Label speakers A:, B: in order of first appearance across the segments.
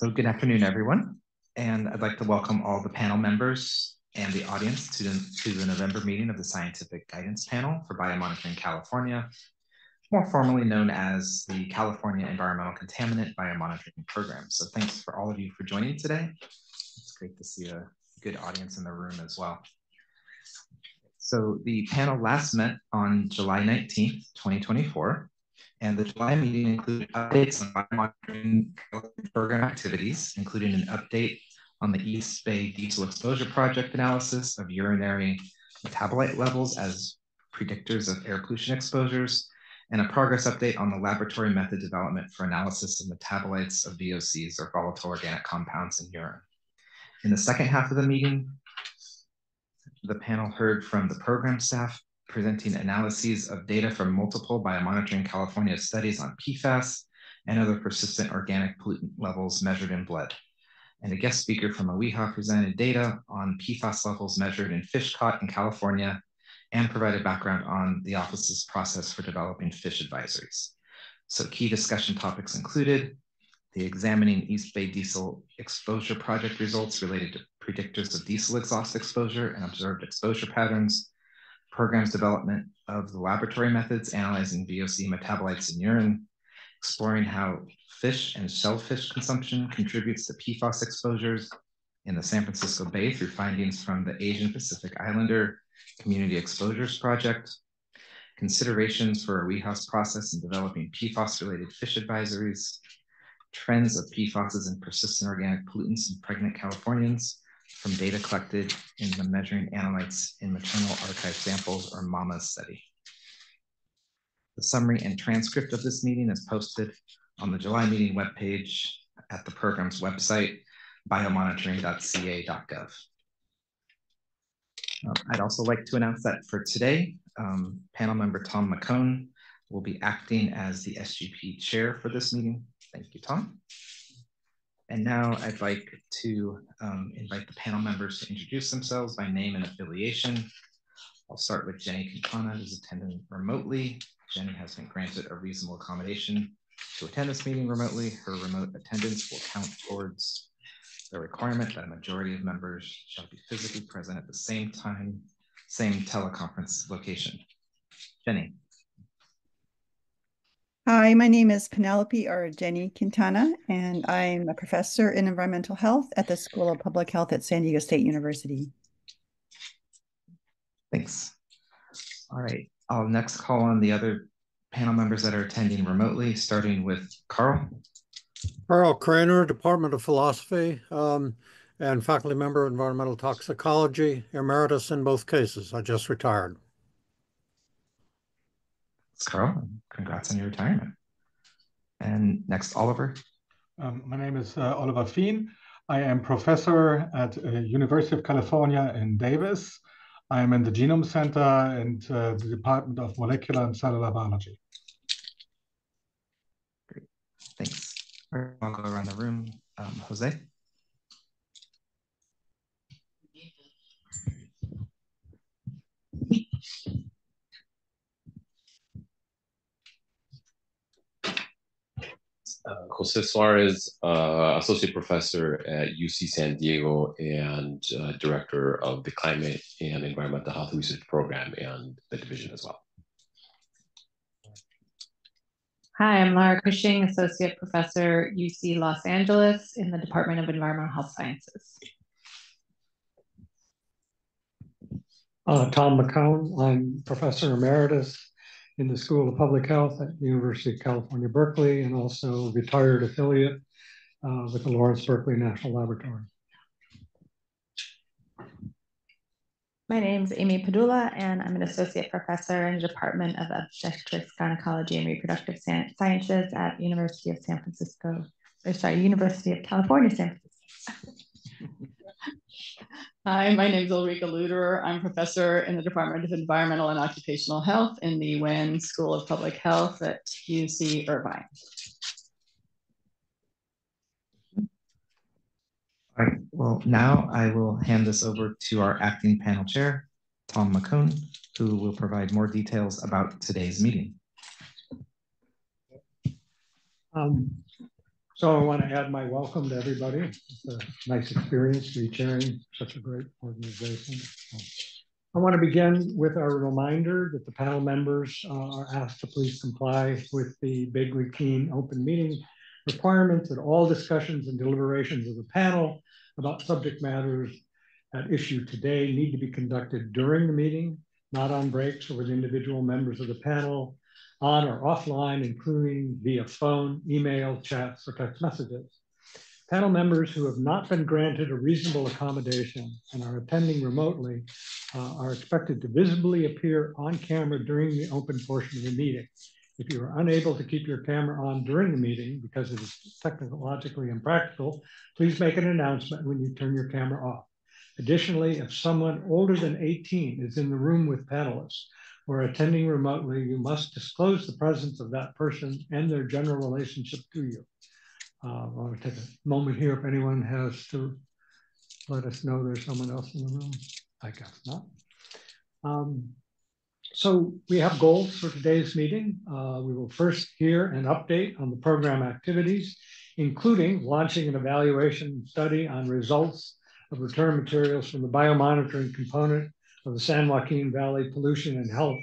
A: So good afternoon, everyone. And I'd like to welcome all the panel members and the audience to the November meeting of the Scientific Guidance Panel for Biomonitoring California, more formally known as the California Environmental Contaminant Biomonitoring Program. So thanks for all of you for joining today. It's great to see a good audience in the room as well. So the panel last met on July 19th, 2024. And the July meeting included updates on biomonitoring program activities, including an update on the East Bay Diesel Exposure Project analysis of urinary metabolite levels as predictors of air pollution exposures, and a progress update on the laboratory method development for analysis of metabolites of VOCs, or volatile organic compounds, in urine. In the second half of the meeting, the panel heard from the program staff presenting analyses of data from multiple Biomonitoring California studies on PFAS and other persistent organic pollutant levels measured in blood. And a guest speaker from OEHHA presented data on PFAS levels measured in fish caught in California and provided background on the office's process for developing fish advisories. So key discussion topics included the examining East Bay Diesel Exposure Project results related to predictors of diesel exhaust exposure and observed exposure patterns, programs development of the laboratory methods analyzing VOC metabolites in urine, exploring how fish and shellfish consumption contributes to PFAS exposures in the San Francisco Bay through findings from the Asian Pacific Islander Community Exposures Project, considerations for OEHHA's process in developing PFAS-related fish advisories, trends of PFASs and persistent organic pollutants in pregnant Californians, from data collected in the Measuring Analytes in Maternal Archive Samples, or MAMA study. The summary and transcript of this meeting is posted on the July meeting webpage at the program's website, biomonitoring.ca.gov. I'd also like to announce that for today, panel member Tom McKone will be acting as the SGP chair for this meeting. Thank you, Tom. And now I'd like to invite the panel members to introduce themselves by name and affiliation. I'll start with Jenny Quintana, who's attending remotely. Jenny has been granted a reasonable accommodation to attend this meeting remotely. Her remote attendance will count towards the requirement that a majority of members shall be physically present at the same time, same teleconference location. Jenny.
B: Hi, my name is Penelope, or Jenny Quintana, and I'm a professor in environmental health at the School of Public Health at San Diego State University.
A: Thanks. All right, I'll next call on the other panel members that are attending remotely, starting with Carl.
C: Carl Craner, Department of Philosophy, and faculty member of environmental toxicology, emeritus in both cases. I just retired.
A: Thanks, Carl. Congrats on your retirement. And next, Oliver.
D: My name is Oliver Fien. I am professor at University of California in Davis. I am in the Genome Center and the Department of Molecular and Cellular Biology.
A: Great, thanks. I'll go around the room. Jose.
E: Jose Suarez, Associate Professor at UC San Diego and Director of the Climate and Environmental Health Research Program and the division as well.
F: Hi, I'm Laura Cushing, Associate Professor, UC Los Angeles in the Department of Environmental Health Sciences.
G: Tom McKone, I'm Professor Emeritus in the School of Public Health at the University of California, Berkeley, and also retired affiliate with the Lawrence Berkeley National Laboratory.
F: My name is Amy Padula, and I'm an associate professor in the Department of Obstetrics, Gynecology, and Reproductive Sciences at University of California, San Francisco.
H: Hi, my name is Ulrika Luderer. I'm professor in the Department of Environmental and Occupational Health in the Wen School of Public Health at UC Irvine.
A: All right, well, now I will hand this over to our acting panel chair, Tom McKone, who will provide more details about today's meeting.
G: So I want to add my welcome to everybody. It's a nice experience to be chairing such a great organization. I want to begin with our reminder that the panel members are asked to please comply with the Big Keen open meeting requirements that all discussions and deliberations of the panel about subject matters at issue today need to be conducted during the meeting, not on breaks or with individual members of the panel on or offline, including via phone, email, chats, or text messages. Panel members who have not been granted a reasonable accommodation and are attending remotely are expected to visibly appear on camera during the open portion of the meeting. If you are unable to keep your camera on during the meeting because it is technologically impractical, please make an announcement when you turn your camera off. Additionally, if someone older than 18 is in the room with panelists or attending remotely, you must disclose the presence of that person and their general relationship to you. I want to take a moment here if anyone has to let us know there's someone else in the room. I guess not. So we have goals for today's meeting. We will first hear an update on the program activities, including launching an evaluation study on results of return materials from the biomonitoring component of the San Joaquin Valley Pollution and Health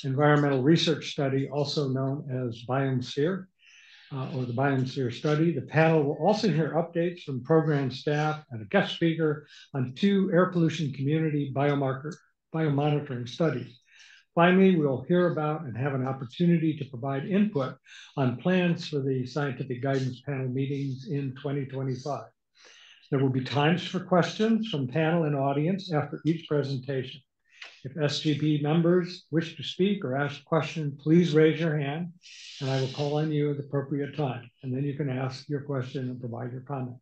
G: Environmental Research Study, also known as BiomSPHERE, or the BiomSPHERE study. The panel will also hear updates from program staff and a guest speaker on 2 air pollution community biomonitoring studies. Finally, we'll hear about and have an opportunity to provide input on plans for the scientific guidance panel meetings in 2025. There will be times for questions from panel and audience after each presentation. If SGP members wish to speak or ask a question, please raise your hand and I will call on you at the appropriate time. And then you can ask your question and provide your comment.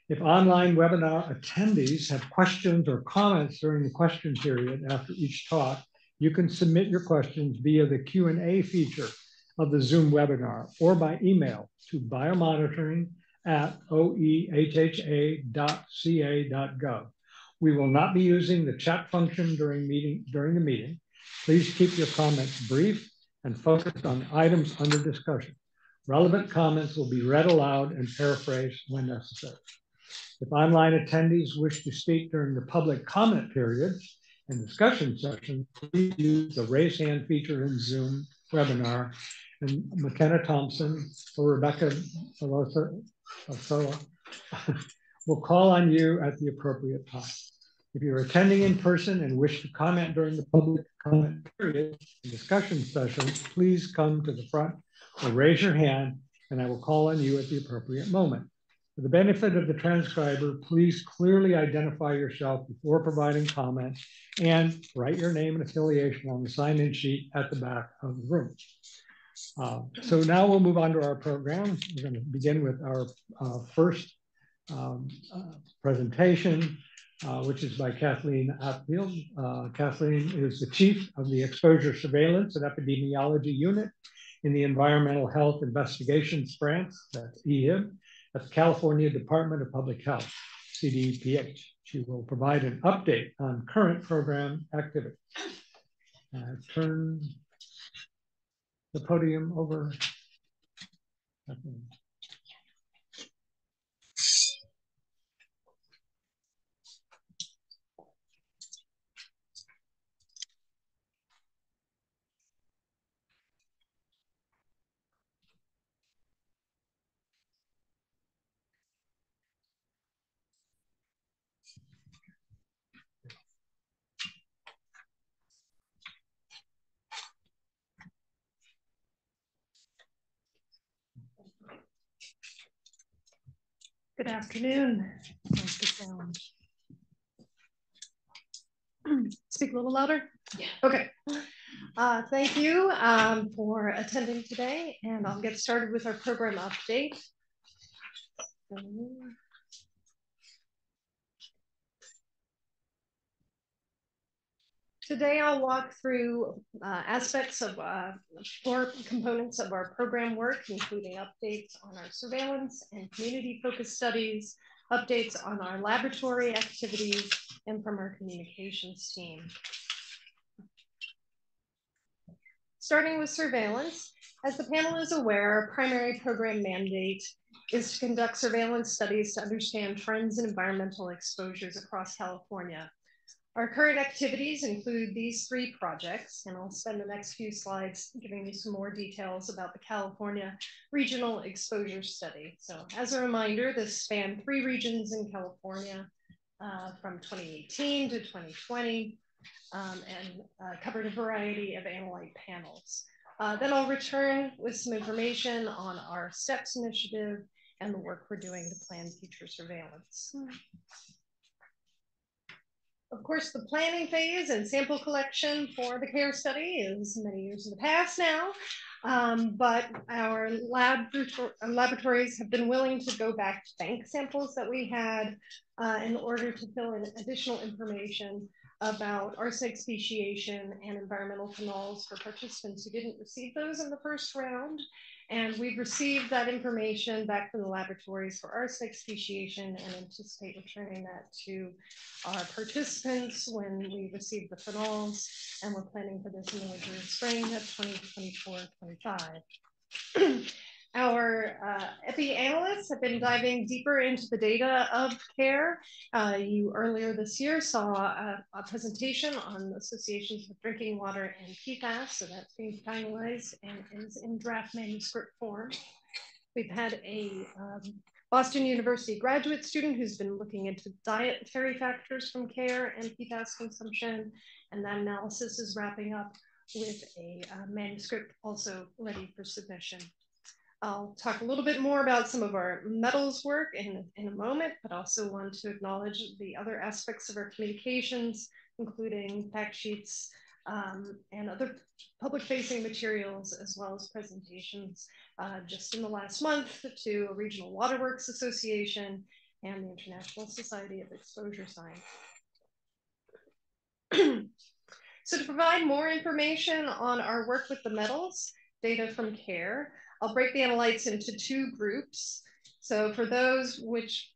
G: If online webinar attendees have questions or comments during the question period after each talk, you can submit your questions via the Q&A feature of the Zoom webinar or by email to biomonitoring@oehha.ca.gov. We will not be using the chat function during the meeting. Please keep your comments brief and focused on items under discussion. Relevant comments will be read aloud and paraphrased when necessary. If online attendees wish to speak during the public comment periods and discussion sessions, please use the raise hand feature in Zoom webinar, and McKenna Thompson or Rebecca Belloso will call on you at the appropriate time. If you're attending in person and wish to comment during the public comment period and discussion sessions, please come to the front or raise your hand and I will call on you at the appropriate moment. For the benefit of the transcriber, please clearly identify yourself before providing comment and write your name and affiliation on the sign-in sheet at the back of the room. So now we'll move on to our program. We're going to begin with our first presentation, which is by Kathleen Attfield. Kathleen is the Chief of the Exposure Surveillance and Epidemiology Unit in the Environmental Health Investigations Branch, that's EHIB, at the California Department of Public Health, CDPH. She will provide an update on current program activity. Turn the podium over.
I: Good afternoon. Nice to sound. Speak a little louder? Yeah. Okay. Thank you for attending today, and I'll get started with our program update. Today, I'll walk through aspects of 4 components of our program work, including updates on our surveillance and community-focused studies, updates on our laboratory activities, and from our communications team. Starting with surveillance, As the panel is aware, our primary program mandate is to conduct surveillance studies to understand trends in environmental exposures across California. Our current activities include these 3 projects, and I'll spend the next few slides giving you some more details about the California Regional Exposure Study. So as a reminder, this spanned 3 regions in California from 2018 to 2020 and covered a variety of analyte panels. Then I'll return with some information on our STEPS initiative and the work we're doing to plan future surveillance. Of course, the planning phase and sample collection for the CARE study is many years in the past now, but our laboratories have been willing to go back to bank samples that we had in order to fill in additional information about arsenic speciation and environmental phenols for participants who didn't receive those in the first round. And we've received that information back from the laboratories for arsenic speciation and anticipate returning that to our participants when we receive the phenols. And we're planning for this in the winter and spring of 2024-25. Our EPI analysts have been diving deeper into the data of CARE. You earlier this year saw a presentation on associations with drinking water and PFAS, so that's being finalized and is in draft manuscript form. We've had a Boston University graduate student who's been looking into dietary factors from CARE and PFAS consumption, and that analysis is wrapping up with a manuscript also ready for submission. I'll talk a little bit more about some of our metals work in a moment, but also want to acknowledge the other aspects of our communications, including fact sheets and other public-facing materials, as well as presentations just in the last month to a Regional Waterworks Association and the International Society of Exposure Science. So to provide more information on our work with the metals, data from CARE, I'll break the analytes into 2 groups. So for those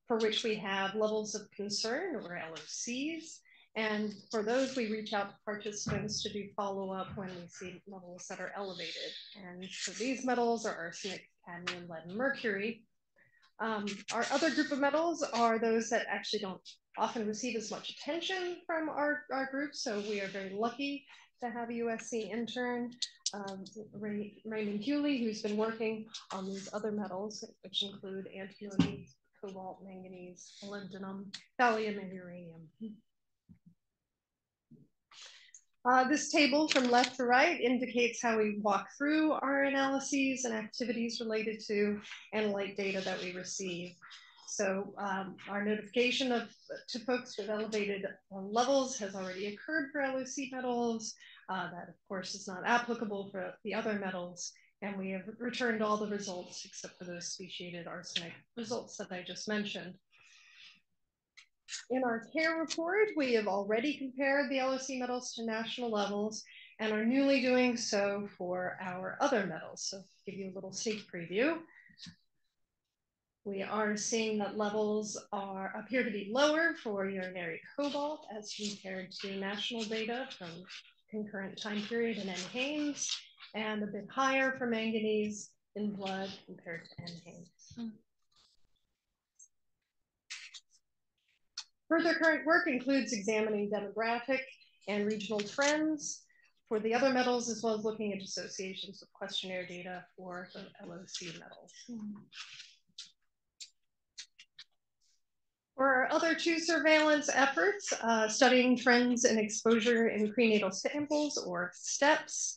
I: for which we have levels of concern, or LOCs, and for those we reach out to participants to do follow-up when we see levels that are elevated. And so these metals are arsenic, cadmium, lead, and mercury. Our other group of metals are those that actually don't often receive as much attention from our group. So we are very lucky to have a USC intern, Raymond Hewley, who's been working on these other metals, which include antimony, cobalt, manganese, molybdenum, thallium, and uranium. This table from left to right indicates how we walk through our analyses and activities related to analyte data that we receive. So our notification to folks with elevated levels has already occurred for LOC metals. That, of course, is not applicable for the other metals. And we have returned all the results except for those speciated arsenic results that I just mentioned. In our CARE report, we have already compared the LOC metals to national levels and are newly doing so for our other metals. So to give you a little sneak preview, we are seeing that levels appear to be lower for urinary cobalt as compared to national data from concurrent time period in NHANES, and a bit higher for manganese in blood compared to NHANES. Further current work includes examining demographic and regional trends for the other metals, as well as looking at associations with questionnaire data for the LOC metals. For our other 2 surveillance efforts, studying trends in exposure in prenatal samples, or STEPS.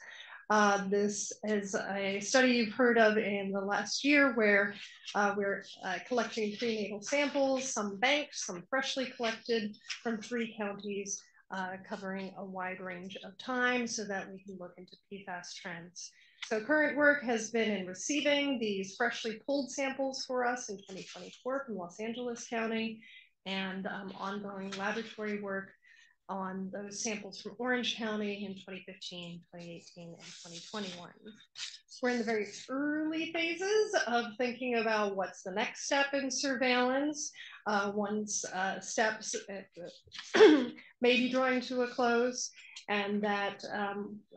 I: This is a study you've heard of in the last year where we're collecting prenatal samples, some banked, some freshly collected from 3 counties, covering a wide range of time so that we can look into PFAS trends. So current work has been in receiving these freshly pulled samples for us in 2024 from Los Angeles County, and ongoing laboratory work on those samples from Orange County in 2015, 2018, and 2021. We're in the very early phases of thinking about what's the next step in surveillance. Once steps may be drawing to a close, and that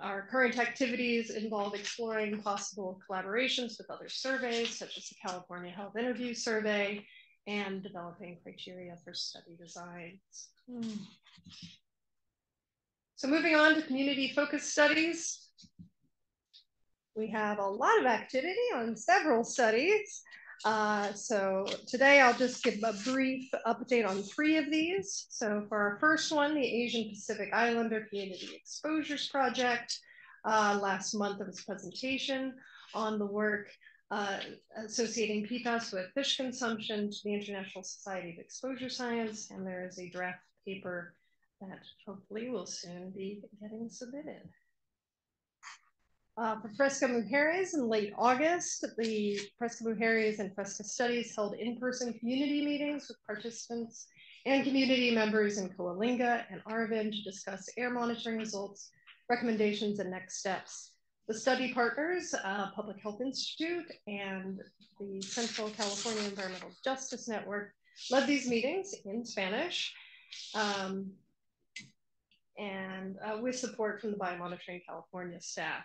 I: our current activities involve exploring possible collaborations with other surveys, such as the California Health Interview Survey, and developing criteria for study designs. So moving on to community-focused studies. We have a lot of activity on several studies. So today I'll just give a brief update on 3 of these. So for our first one, the Asian Pacific Islander Community Exposures Project. Last month there was a presentation on the work associating PFAS with fish consumption to the International Society of Exposure Science, and there is a draft paper that hopefully will soon be getting submitted. For Fresca Mujeres in late August, the Fresca Mujeres and Fresca Studies held in-person community meetings with participants and community members in Coalinga and Aravan to discuss air monitoring results, recommendations, and next steps. The study partners, Public Health Institute and the Central California Environmental Justice Network, led these meetings in Spanish, and with support from the Biomonitoring California staff.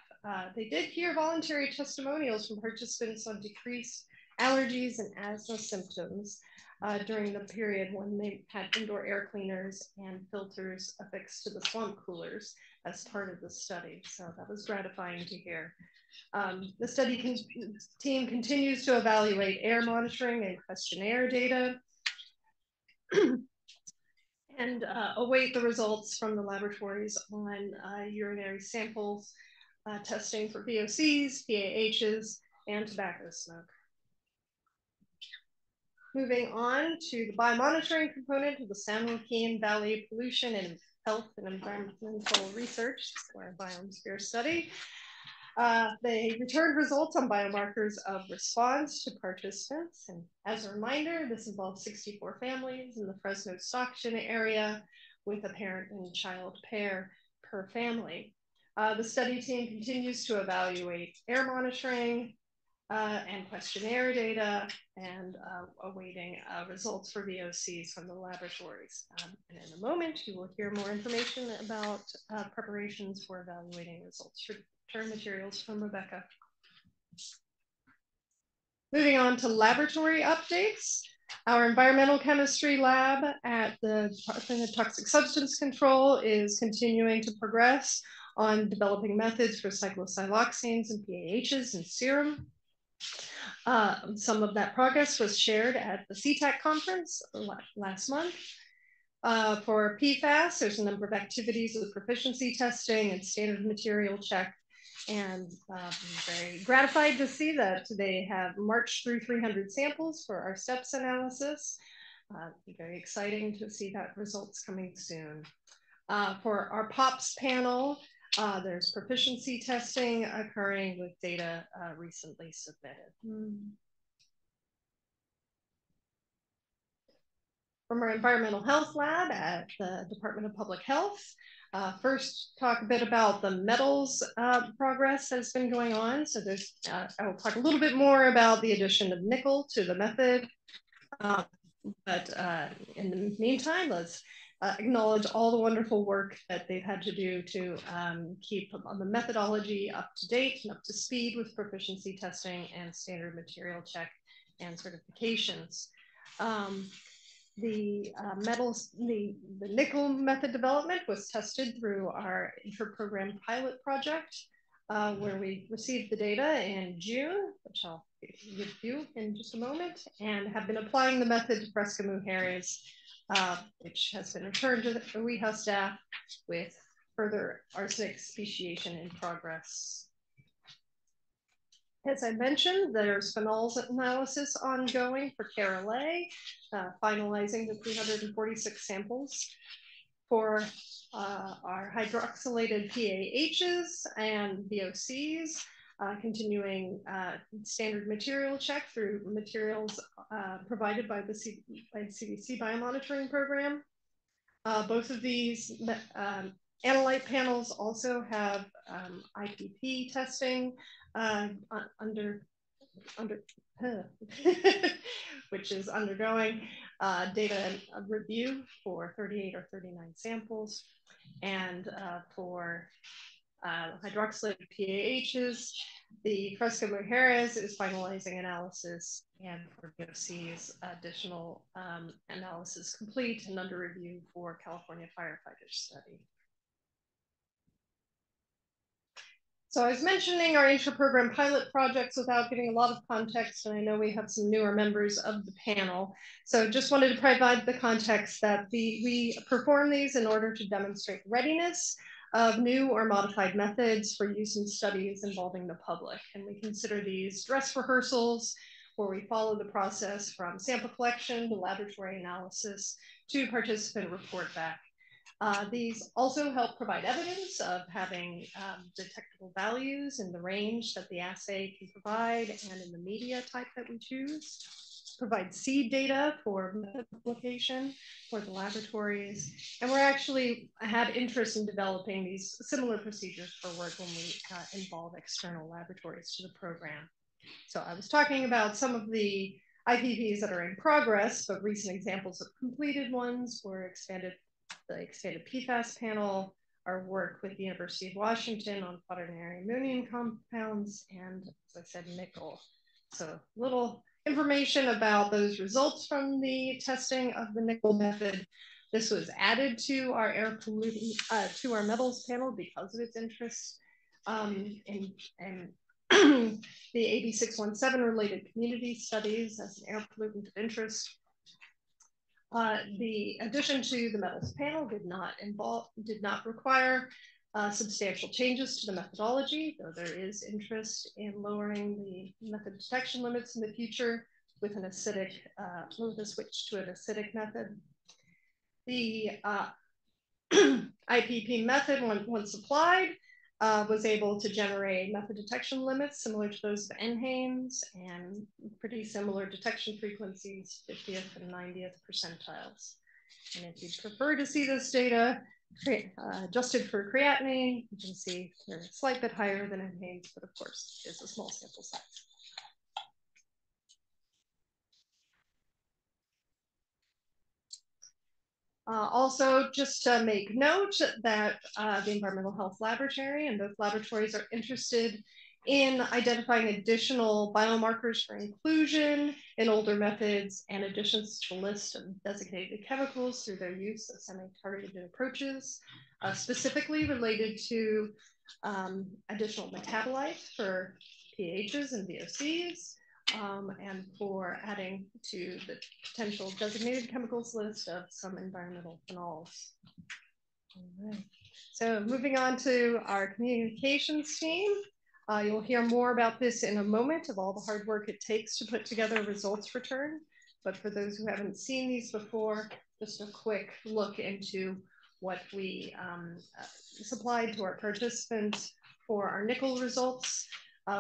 I: They did hear voluntary testimonials from participants on decreased allergies and asthma symptoms during the period when they had indoor air cleaners and filters affixed to the swamp coolers as part of the study. So that was gratifying to hear. The study team continues to evaluate air monitoring and questionnaire data and await the results from the laboratories on urinary samples, testing for VOCs, PAHs, and tobacco smoke. Moving on to the biomonitoring component of the San Joaquin Valley Pollution and Health and Environmental Research, or BiomSPHERE study. They returned results on biomarkers of response to participants. And as a reminder, this involves 64 families in the Fresno Stockton area with a parent and child pair per family. The study team continues to evaluate air monitoring and questionnaire data and awaiting results for VOCs from the laboratories. And in a moment, you will hear more information about preparations for evaluating results for return materials from Rebecca. Moving on to laboratory updates. Our environmental chemistry lab at the Department of Toxic Substance Control is continuing to progress on developing methods for cyclosiloxanes and PAHs in serum. Some of that progress was shared at the CTAC conference last month. For PFAS, there's a number of activities with proficiency testing and standard material check. And I'm very gratified to see that they have marched through 300 samples for our steps analysis. Very exciting to see that results coming soon. For our POPs panel, there's proficiency testing occurring with data recently submitted. From our environmental health lab at the Department of Public Health, first talk a bit about the metals progress that's been going on. So there's, I will talk a little bit more about the addition of nickel to the method. But in the meantime, let's acknowledge all the wonderful work that they've had to do to keep the methodology up to date and up to speed with proficiency testing and standard material check and certifications. The nickel method development was tested through our inter-program pilot project, where we received the data in June, which I'll give you in just a moment, and have been applying the method to Fresca Mujeres, which has been returned to the OEHHA staff with further arsenic speciation in progress. As I mentioned, there's phenols analysis ongoing for KRLA, finalizing the 346 samples for our hydroxylated PAHs and VOCs, continuing standard material check through materials provided by the CDC biomonitoring program. Both of these analyte panels also have IPP testing which is undergoing data review for 38 or 39 samples. And for hydroxylated PAHs, the Fresco-Mujeres is finalizing analysis, and for BOCs, additional analysis complete and under review for California firefighters study. So I was mentioning our intra-program pilot projects without giving a lot of context, and I know we have some newer members of the panel. So just wanted to provide the context that we perform these in order to demonstrate readiness of new or modified methods for use in studies involving the public. And we consider these dress rehearsals, where we follow the process from sample collection to laboratory analysis to participant report back. These also help provide evidence of having detectable values in the range that the assay can provide and in the media type that we choose. Provide seed data for method application for the laboratories. And we're actually had interest in developing these similar procedures for work when we involve external laboratories to the program. So I was talking about some of the IPPs that are in progress, but recent examples of completed ones were the expanded PFAS panel, our work with the University of Washington on quaternary ammonium compounds, and as I said, nickel. So little information about those results from the testing of the nickel method. This was added to our air polluting, to our metals panel because of its interest in the AB 617 related community studies as an air pollutant of interest. The addition to the metals panel did not require substantial changes to the methodology, though there is interest in lowering the method detection limits in the future with an acidic, with a switch to an acidic method. The IPP method, once applied, was able to generate method detection limits similar to those of NHANES and pretty similar detection frequencies, 50th and 90th percentiles. And if you prefer to see this data adjusted for creatinine, you can see they're a slight bit higher than NHANES, but of course, it's a small sample size. Also, just to make note that the Environmental Health Laboratory and both laboratories are interested in identifying additional biomarkers for inclusion in older methods and additions to the list of designated chemicals through their use of semi-targeted approaches, specifically related to additional metabolites for pHs and VOCs, and for adding to the potential designated chemicals list of some environmental phenols. All right. So moving on to our communications team. You'll hear more about this in a moment of all the hard work it takes to put together a results return. But for those who haven't seen these before, just a quick look into what we supplied to our participants for our nickel results.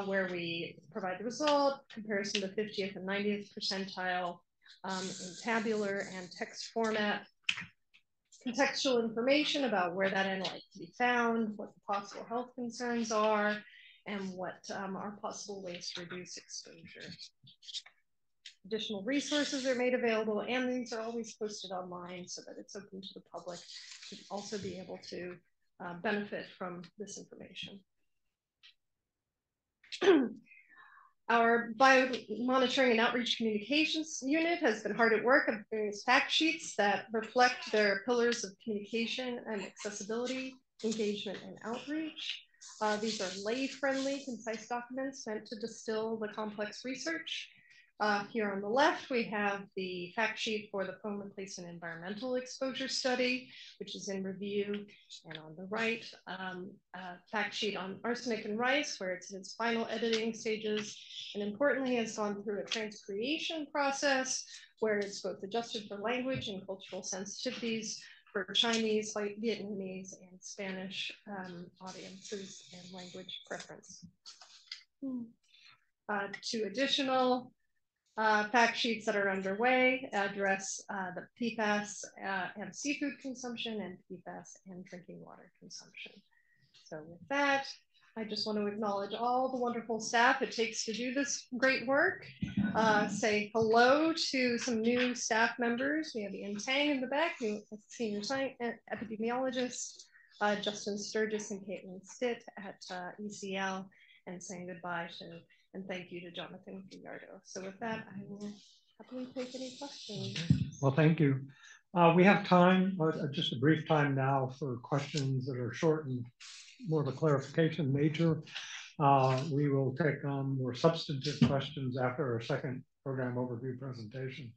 I: Where we provide the result, comparison to 50th and 90th percentile in tabular and text format, contextual information about where that analyte can be found, what the possible health concerns are, and what are possible ways to reduce exposure. Additional resources are made available, and these are always posted online so that it's open to the public to also be able to benefit from this information. Our biomonitoring and outreach communications unit has been hard at work on various fact sheets that reflect their pillars of communication and accessibility, engagement, and outreach. These are lay-friendly, concise documents meant to distill the complex research. Here on the left, we have the fact sheet for the foam replacement environmental exposure study, which is in review. And on the right, fact sheet on arsenic and rice, where it's in its final editing stages. And importantly, has gone through a transcreation process where it's both adjusted for language and cultural sensitivities for Chinese, Vietnamese, and Spanish audiences and language preference. 2 additional fact sheets that are underway address the PFAS and seafood consumption and PFAS and drinking water consumption. So with that, I just want to acknowledge all the wonderful staff it takes to do this great work. Say hello to some new staff members. We have Ian Tang in the back, who is a senior epidemiologist, Justin Sturgis and Caitlin Stitt at ECL, and saying goodbye to and thank you to Jonathan Gallardo. So with that, I will happily take any questions.
G: Well, thank you. We have time, just a brief time now for questions that are short and more of a clarification nature. We will take on more substantive questions after our second program overview presentation.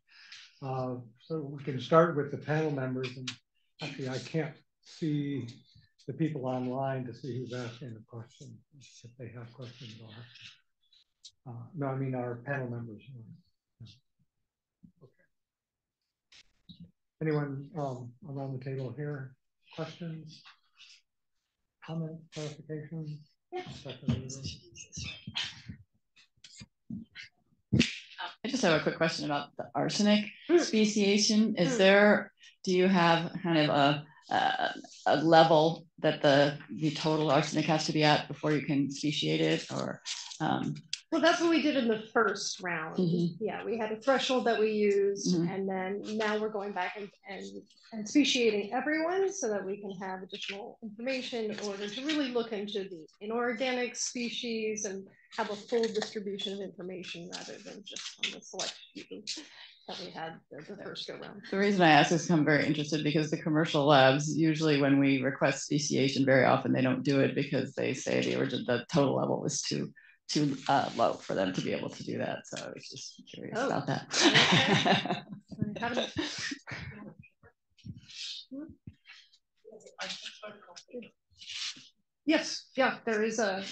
G: So we can start with the panel members, and actually I can't see the people online to see who's asking a question. If they have questions, I'll have to. No, I mean our panel members. Okay. Anyone around the table here? Questions? Comment? Clarification?
H: Yeah. I just have a quick question about the arsenic speciation. Is there? Do you have kind of a level that the total arsenic has to be at before you can speciate it, or?
I: Well, that's what we did in the first round. Yeah, we had a threshold that we used, and then now we're going back and speciating everyone so that we can have additional information in order to really look into the inorganic species and have a full distribution of information rather than just on the select few that we had the first go round.
H: The reason I ask is I'm very interested because the commercial labs, usually when we request speciation, very often they don't do it because they say the total level is too low for them to be able to do that. So I was just curious about that. Okay.
I: Yes, yeah, there is a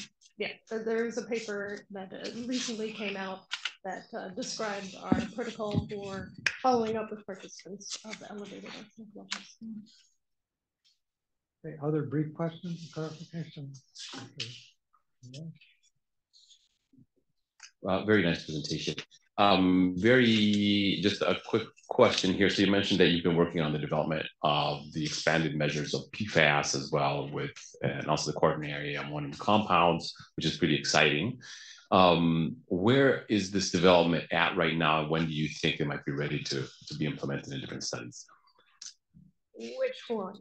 I: paper that recently came out that described our protocol for following up with participants of elevated arsenic levels.
G: Okay, other brief questions, clarifications? Okay. Yeah.
E: Very nice presentation. Just a quick question here. So you mentioned that you've been working on the development of the expanded measures of PFAS as well and also the quaternary ammonium compounds, which is pretty exciting. Where is this development at right now? When do you think it might be ready to be implemented in different studies?
I: Which one?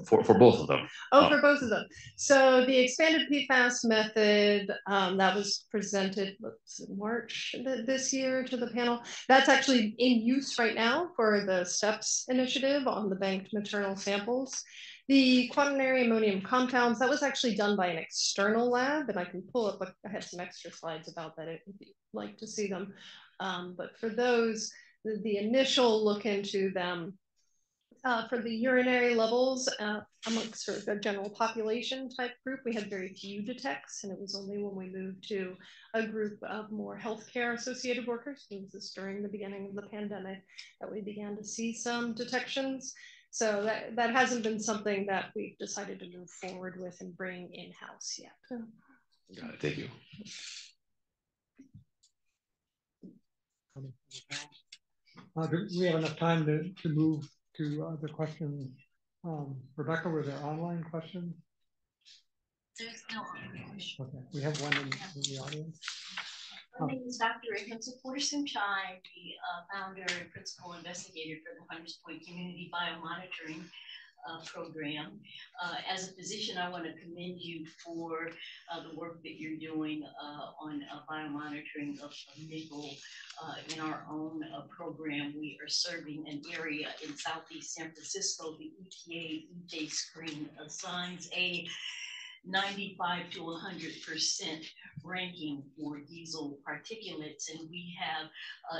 E: For both of them.
I: For both of them. So the expanded PFAS method that was presented in March this year to the panel, that's actually in use right now for the STEPS initiative on the banked maternal samples. The quaternary ammonium compounds, that was actually done by an external lab, and I can pull up, I have some extra slides about that if you'd like to see them. But for those, the initial look into them, for the urinary levels amongst sort of a general population type group, we had very few detects, and it was only when we moved to a group of more healthcare associated workers, this is during the beginning of the pandemic, that we began to see some detections. So that hasn't been something that we've decided to move forward with and bring in-house yet.
E: Got it, thank you.
G: Do we have enough time to move to other questions? Rebecca, were there online questions?
J: There's no online questions.
G: Okay, we have one in the audience.
J: My name is Dr. Ahinsa-Porter-Sunshine, the founder and principal investigator for the Hunters Point Community Biomonitoring program. As a physician, I want to commend you for the work that you're doing on biomonitoring of nickel. In our own program, we are serving an area in Southeast San Francisco. The EPA EJ screen assigns a 95 to 100% ranking for diesel particulates, and we have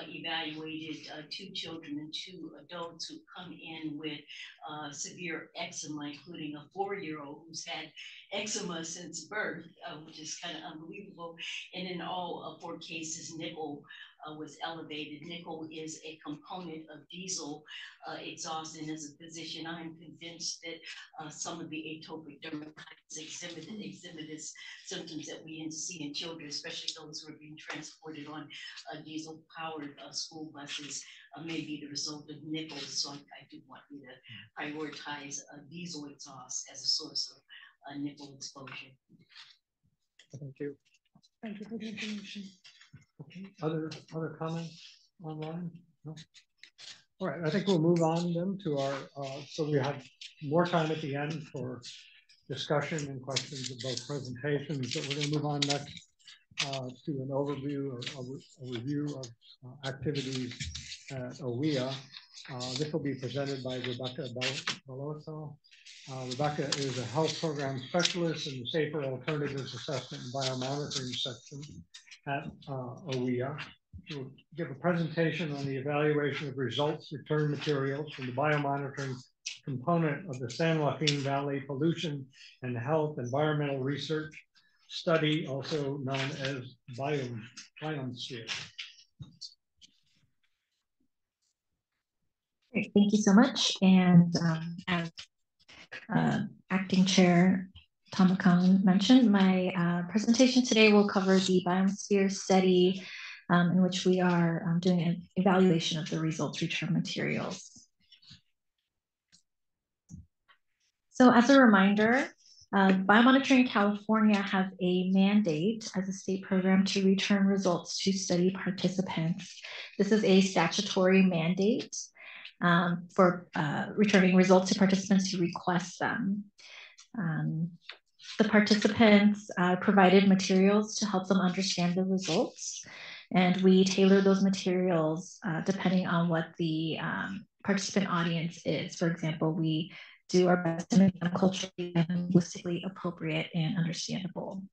J: evaluated 2 children and 2 adults who come in with severe eczema, including a 4-year-old who's had eczema since birth, which is kind of unbelievable. And in all 4 cases, nickel was elevated. Nickel is a component of diesel exhaust, and as a physician, I am convinced that some of the atopic dermatitis exhibited symptoms that we see in children, especially those who are being transported on diesel-powered school buses, may be the result of nickel. So I do want you to prioritize diesel exhaust as a source of nickel exposure.
G: Thank you.
I: Thank you for the information.
G: Okay. Other comments online? No. All right. I think we'll move on then to our. So we have more time at the end for discussion and questions of both presentations. But we're going to move on next to an overview or a review of activities at OEHHA. This will be presented by Rebecca Belloso. Rebecca is a health program specialist in the Safer Alternatives Assessment and Biomonitoring section at OEHHA. She will give a presentation on the evaluation of results return materials from the biomonitoring component of the San Joaquin Valley Pollution and Health Environmental Research Study, also known as BiomSPHERE.
F: Great, thank you so much. And as Acting Chair Tom McKone mentioned, my presentation today will cover the BiomSPHERE study in which we are doing an evaluation of the results return materials. So as a reminder, Biomonitoring California has a mandate as a state program to return results to study participants. This is a statutory mandate for returning results to participants who request them. The participants provided materials to help them understand the results, and we tailor those materials depending on what the participant audience is. For example, we do our best to make them culturally and linguistically appropriate and understandable.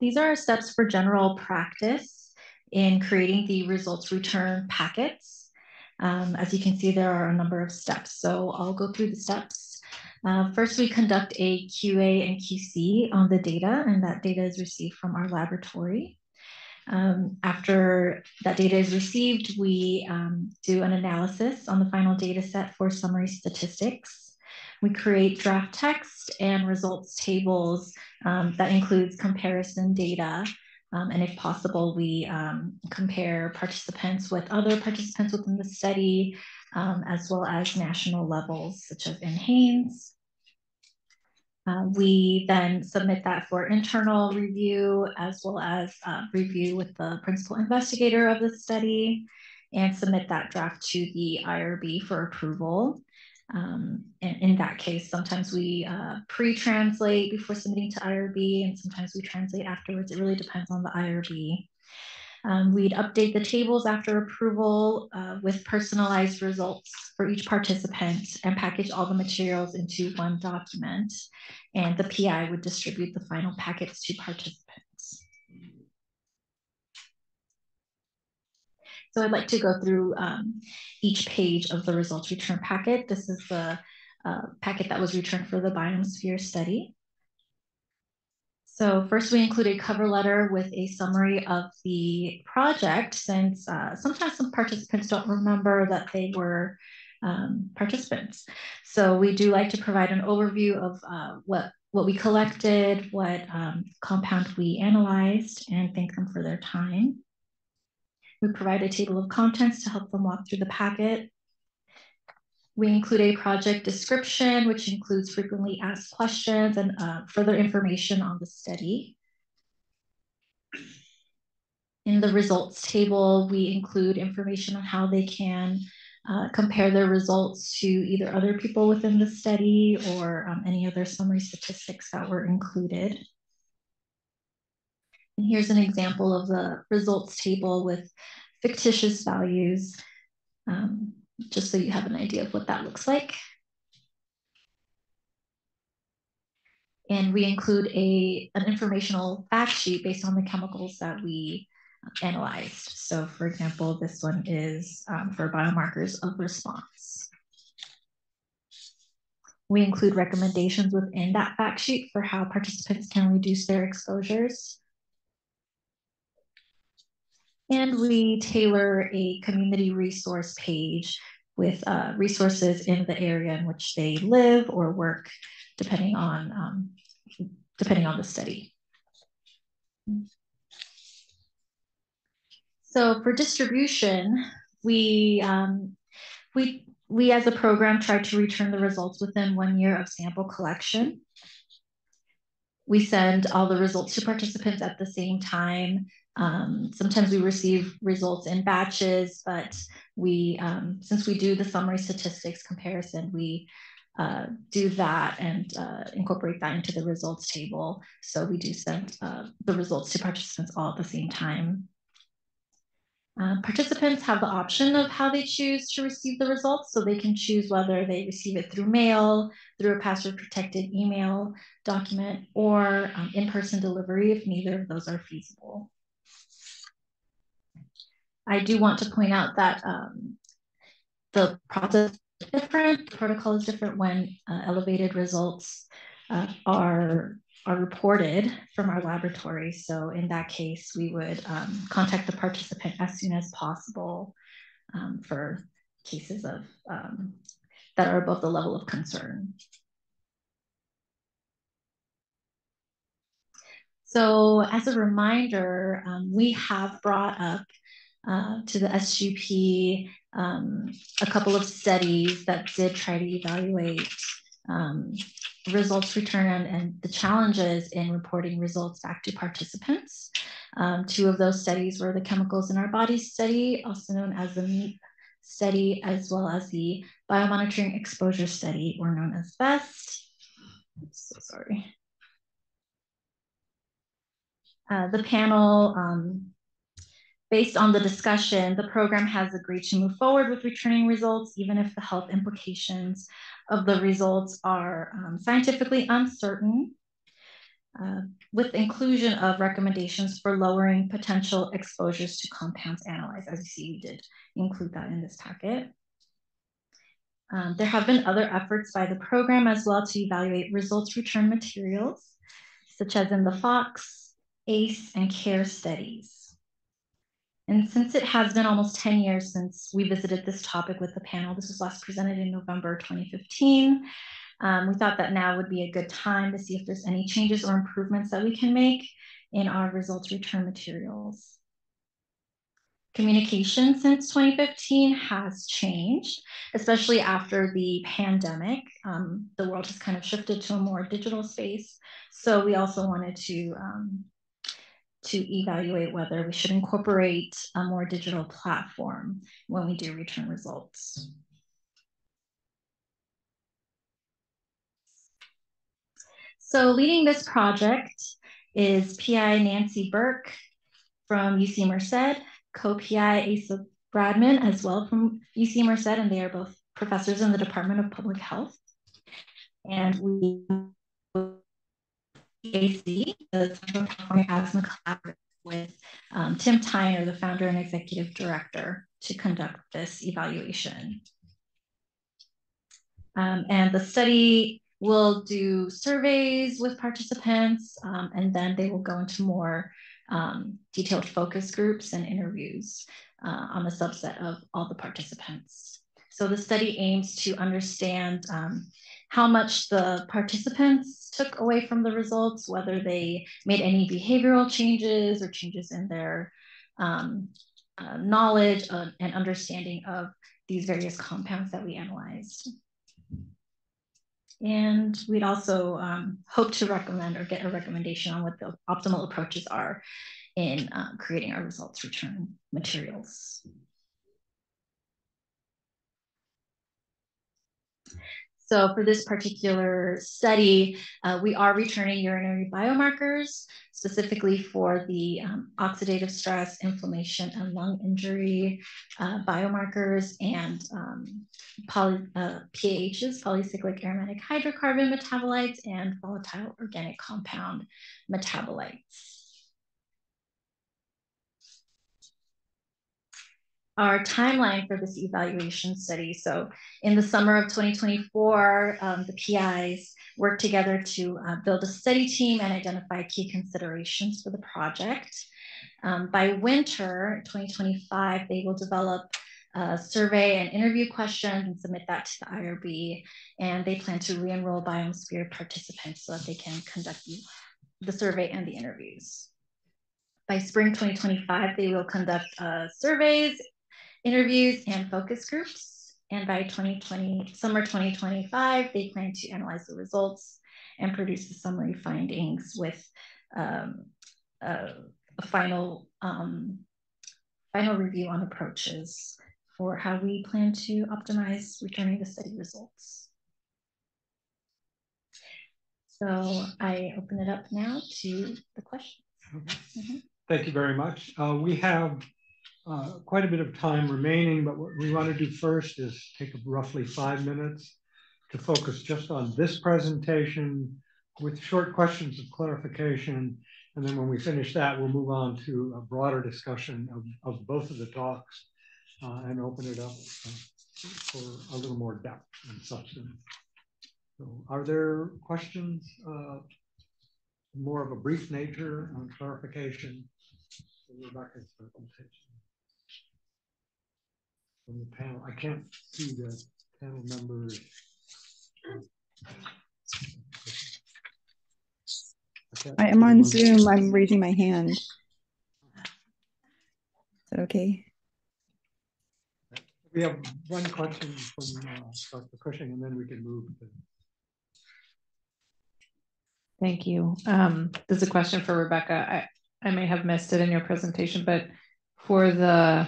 F: These are our steps for general practice in creating the results return packets. As you can see, there are a number of steps, so I'll go through the steps. First, we conduct a QA and QC on the data, and that data is received from our laboratory. After that data is received, we do an analysis on the final data set for summary statistics. We create draft text and results tables that includes comparison data. And if possible, we compare participants with other participants within the study, as well as national levels, such as in Haynes. We then submit that for internal review, as well as review with the principal investigator of the study, and submit that draft to the IRB for approval. And in that case, sometimes we pre-translate before submitting to IRB, and sometimes we translate afterwards. It really depends on the IRB. We'd update the tables after approval with personalized results for each participant and package all the materials into one document. And the PI would distribute the final packets to participants. So I'd like to go through each page of the results return packet. This is the packet that was returned for the BiomSPHERE study. So first, we include a cover letter with a summary of the project, since sometimes some participants don't remember that they were participants. So we do like to provide an overview of what we collected, what compound we analyzed, and thank them for their time. We provide a table of contents to help them walk through the packet. We include a project description, which includes frequently asked questions and further information on the study. In the results table, we include information on how they can compare their results to either other people within the study or any other summary statistics that were included. And here's an example of the results table with fictitious values, just so you have an idea of what that looks like. And we include an informational fact sheet based on the chemicals that we analyzed. So for example, this one is for biomarkers of response. We include recommendations within that fact sheet for how participants can reduce their exposures. And we tailor a community resource page with resources in the area in which they live or work, depending on the study. So for distribution, we as a program try to return the results within 1 year of sample collection. We send all the results to participants at the same time. Sometimes we receive results in batches, but since we do the summary statistics comparison, we do that and incorporate that into the results table. So we do send the results to participants all at the same time. Participants have the option of how they choose to receive the results, so they can choose whether they receive it through mail, through a password-protected email document, or in-person delivery if neither of those are feasible. I do want to point out that the process is different, the protocol is different when elevated results are reported from our laboratory. So in that case, we would contact the participant as soon as possible for cases of that are above the level of concern. So as a reminder, we have brought up to the SGP a couple of studies that did try to evaluate results return and the challenges in reporting results back to participants. Two of those studies were the chemicals in our body study, also known as the MEEP study, as well as the biomonitoring exposure study, or known as BEST. I'm so sorry. The panel, based on the discussion, the program has agreed to move forward with returning results, even if the health implications of the results are scientifically uncertain, with inclusion of recommendations for lowering potential exposures to compounds analyzed. As you see, we did include that in this packet. There have been other efforts by the program as well to evaluate results return materials, such as in the FOX, ACE, and CARE studies. And since it has been almost 10 years since we visited this topic with the panel, this was last presented in November 2015, we thought that now would be a good time to see if there's any changes or improvements that we can make in our results return materials. Communication since 2015 has changed, especially after the pandemic. The world has kind of shifted to a more digital space. So we also wanted to evaluate whether we should incorporate a more digital platform when we do return results. So leading this project is PI Nancy Burke from UC Merced, co-PI Asa Bradman as well from UC Merced, and they are both professors in the Department of Public Health. And we AC, the Central California Asthma Collaborative, with Tim Tyner, the founder and executive director, to conduct this evaluation. And the study will do surveys with participants, and then they will go into more detailed focus groups and interviews on a subset of all the participants. So the study aims to understand how much the participants took away from the results, whether they made any behavioral changes or changes in their knowledge and understanding of these various compounds that we analyzed. And we'd also hope to recommend or get a recommendation on what the optimal approaches are in creating our results return materials. So for this particular study, we are returning urinary biomarkers, specifically for the oxidative stress, inflammation, and lung injury biomarkers, and PAHs, polycyclic aromatic hydrocarbon metabolites, and volatile organic compound metabolites. Our timeline for this evaluation study. So in the summer of 2024, the PIs worked together to build a study team and identify key considerations for the project. By winter 2025, they will develop a survey and interview questions and submit that to the IRB. And they plan to re-enroll BiomSPHERE participants so that they can conduct the survey and the interviews. By spring 2025, they will conduct surveys, interviews, and focus groups. And by summer 2025, they plan to analyze the results and produce the summary findings with a final review on approaches for how we plan to optimize returning the study results. So I open it up now to the questions.
G: Thank you very much. We have quite a bit of time remaining, but what we want to do first is take roughly 5 minutes to focus just on this presentation with short questions of clarification. And then when we finish that, we'll move on to a broader discussion of both of the talks and open it up for a little more depth and substance. So are there questions, more of a brief nature on clarification? Rebecca's presentation. From the panel, I can't see the panel members.
B: I am on Zoom. I'm raising my hand. Is that okay?
G: We have one question from Dr. Cushing, and then we can move to.
K: Thank you. This is a question for Rebecca. I may have missed it in your presentation, but for the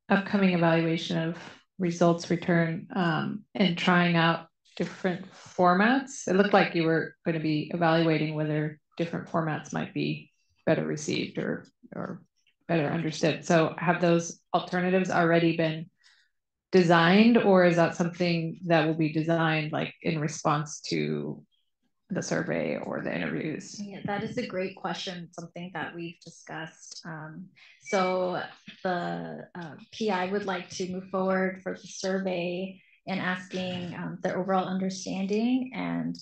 K: upcoming evaluation of results return and trying out different formats, it looked like you were going to be evaluating whether different formats might be better received or better understood. So have those alternatives already been designed, or is that something that will be designed like in response to the survey or the interviews?
F: Yeah, that is a great question, something that we've discussed. So the PI would like to move forward for the survey and asking their overall understanding and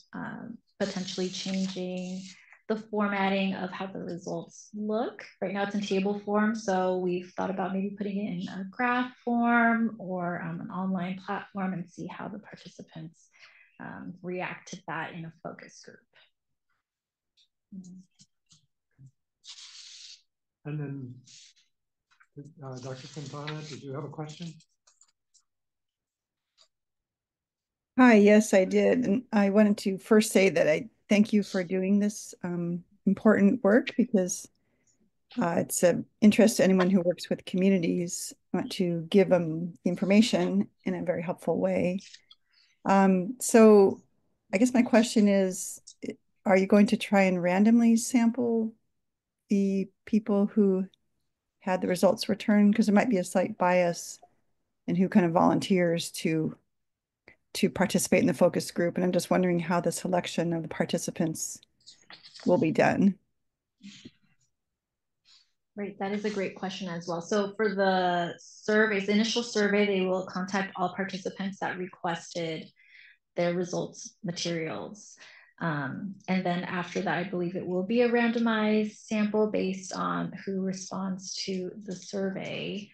F: potentially changing the formatting of how the results look. Right now it's in table form, so we've thought about maybe putting it in a graph form or an online platform and see how the participants react to that in a focus group.
G: And then, Dr. Quintana, did you have a question?
B: Hi, yes, I did. And I wanted to first say that I thank you for doing this important work, because it's of interest to anyone who works with communities. I want to give them the information in a very helpful way. So I guess my question is, are you going to try and randomly sample the people who had the results returned? Because there might be a slight bias in who kind of volunteers to participate in the focus group. And I'm just wondering how the selection of the participants will be done.
F: Right, that is a great question as well. So for the surveys, the initial survey, they will contact all participants that requested their results materials. And then after that, I believe it will be a randomized sample based on who responds to the survey.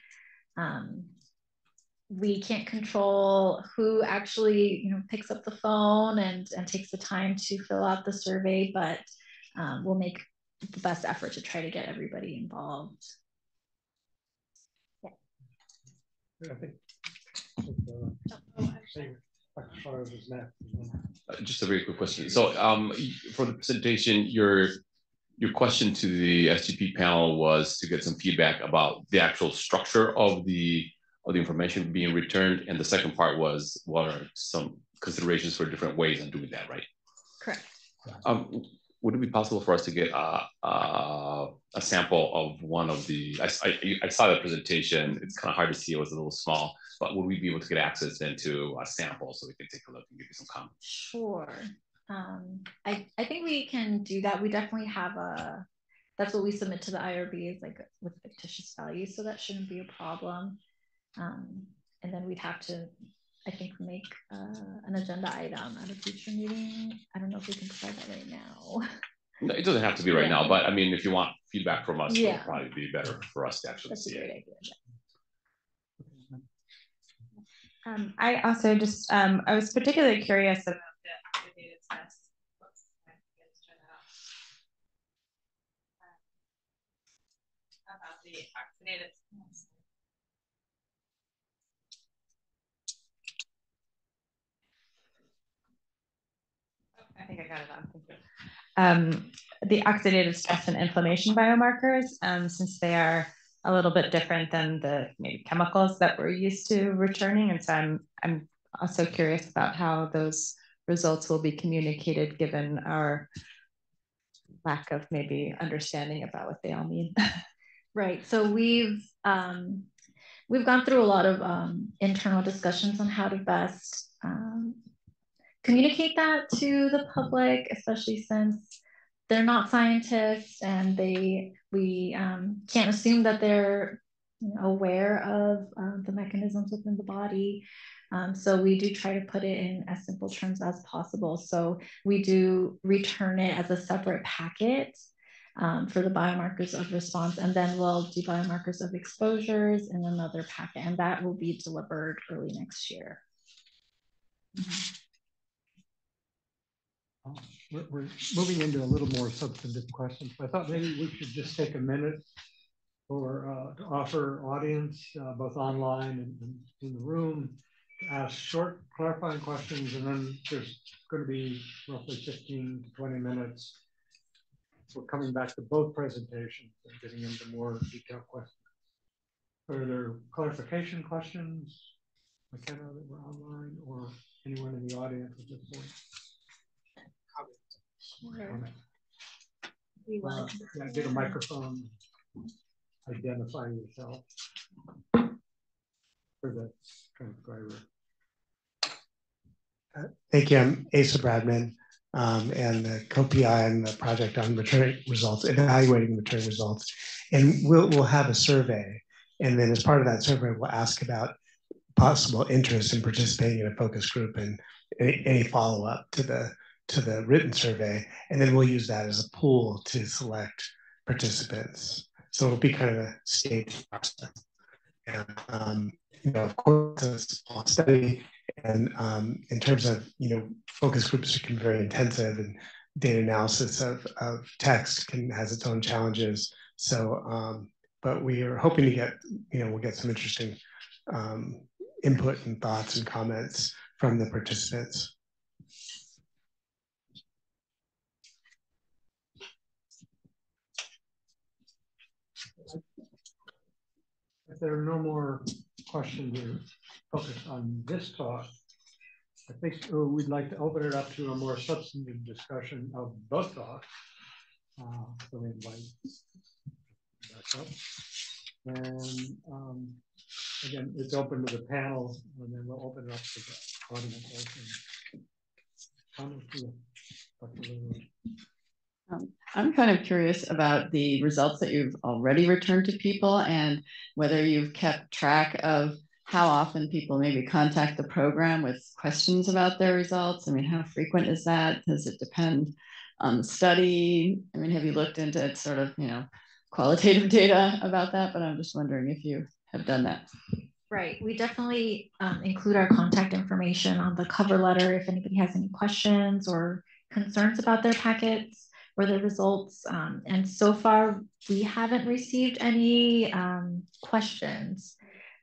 F: We can't control who actually, picks up the phone and takes the time to fill out the survey, but we'll make the best effort to try to get everybody involved.
G: Yeah. I think
E: just a very quick question. So for the presentation, your question to the SGP panel was to get some feedback about the actual structure of the information being returned, and the second part was what are some considerations for different ways of doing that, right?
F: Correct.
E: Would it be possible for us to get a sample of one of the? I saw the presentation. It's kind of hard to see; it was a little small. But would we be able to get access into a sample so we can take a look and give you some comments?
F: Sure. I think we can do that. We definitely have that's what we submit to the IRB is like with fictitious values, so that shouldn't be a problem. And then we'd have to, I think, make an agenda item at a future meeting. I don't know if we can provide that right now.
E: No, it doesn't have to be right now, but I mean, if you want feedback from us, it'll probably be better for us to actually see it.
F: I also just, I was particularly curious about the activated test. About the activated test. I think I got it on. Thank you. The oxidative stress and inflammation biomarkers, since they are a little bit different than the maybe chemicals that we're used to returning. And so I'm also curious about how those results will be communicated given our lack of maybe understanding about what they all mean.
I: Right. So we've gone through a lot of internal discussions on how to best communicate that to the public, especially since they're not scientists and we can't assume that they're aware of the mechanisms within the body. So we do try to put it in as simple terms as possible. So we do return it as a separate packet for the biomarkers of response, and then we'll do biomarkers of exposures in another packet, and that will be delivered early next year.
G: We're moving into a little more substantive questions. I thought maybe we should just take a minute for to offer audience, both online and in the room, to ask short clarifying questions, and then there's going to be roughly 15 to 20 minutes. We're coming back to both presentations and getting into more detailed questions. Are there clarification questions, McKenna, that were online, or anyone in the audience at this point? Yeah, get a microphone, identify yourself for the transcriber.
L: Thank you. I'm Asa Bradman, and the co-PI on the project on maturing results, evaluating maturing results. And we'll have a survey. And then as part of that survey, we'll ask about possible interest in participating in a focus group and any follow-up to the written survey. And then we'll use that as a pool to select participants. So it'll be kind of a staged process. And, of course, it's a small study. And in terms of, focus groups can be very intensive, and data analysis of text has its own challenges. So, but we are hoping to get, we'll get some interesting input and thoughts and comments from the participants.
G: If there are no more questions or focus on this talk, I think we'd like to open it up to a more substantive discussion of both talks. So we invite back up. And again, it's open to the panel, and then we'll open it up to the audience.
H: I'm kind of curious about the results that you've already returned to people, and whether you've kept track of how often people maybe contact the program with questions about their results. I mean, how frequent is that? Does it depend on the study? I mean, have you looked into sort of, qualitative data about that? But I'm just wondering if you have done that.
F: Right. We definitely include our contact information on the cover letter if anybody has any questions or concerns about their packets or their results. And so far, we haven't received any questions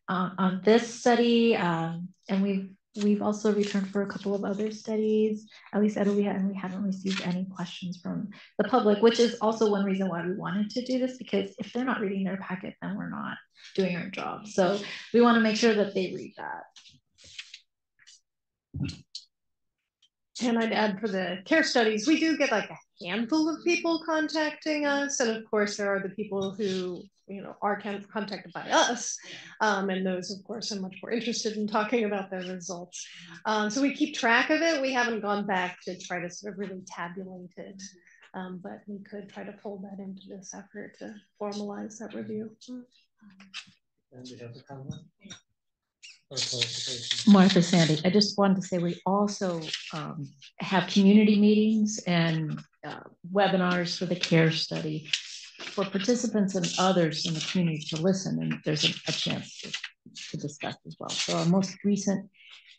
F: on this study. And we've also returned for a couple of other studies, at least and we haven't received any questions from the public, which is also one reason why we wanted to do this, because if they're not reading their packet, then we're not doing our job. So we want to make sure that they read that.
I: And I'd add, for the care studies, we do get like a handful of people contacting us. And of course, there are the people who, are contacted by us. And those, of course, are much more interested in talking about their results. So we keep track of it. We haven't gone back to try to sort of really tabulate it. But we could try to fold that into this effort to formalize that review.
G: And we have a comment?
F: Martha Sandy. I just wanted to say we also have community meetings and webinars for the CARE study for participants and others in the community to listen, and there's a chance to discuss as well. So our most recent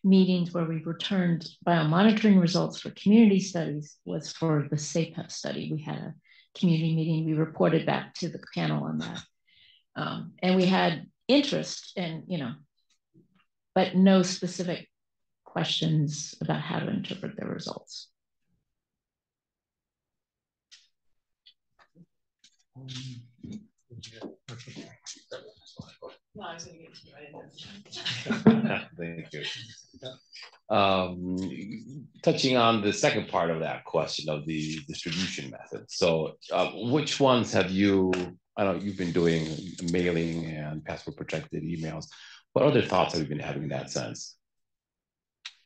F: meetings where we returned biomonitoring results for community studies was for the SAPEP study. We had a community meeting. We reported back to the panel on that. And we had interest in, but no specific questions about how to interpret the results.
E: No, I was going to get to you. Thank you. Touching on the second part of that question of the distribution method. So which ones have you, I know you've been doing mailing and password protected emails. What other thoughts have you been having in that sense?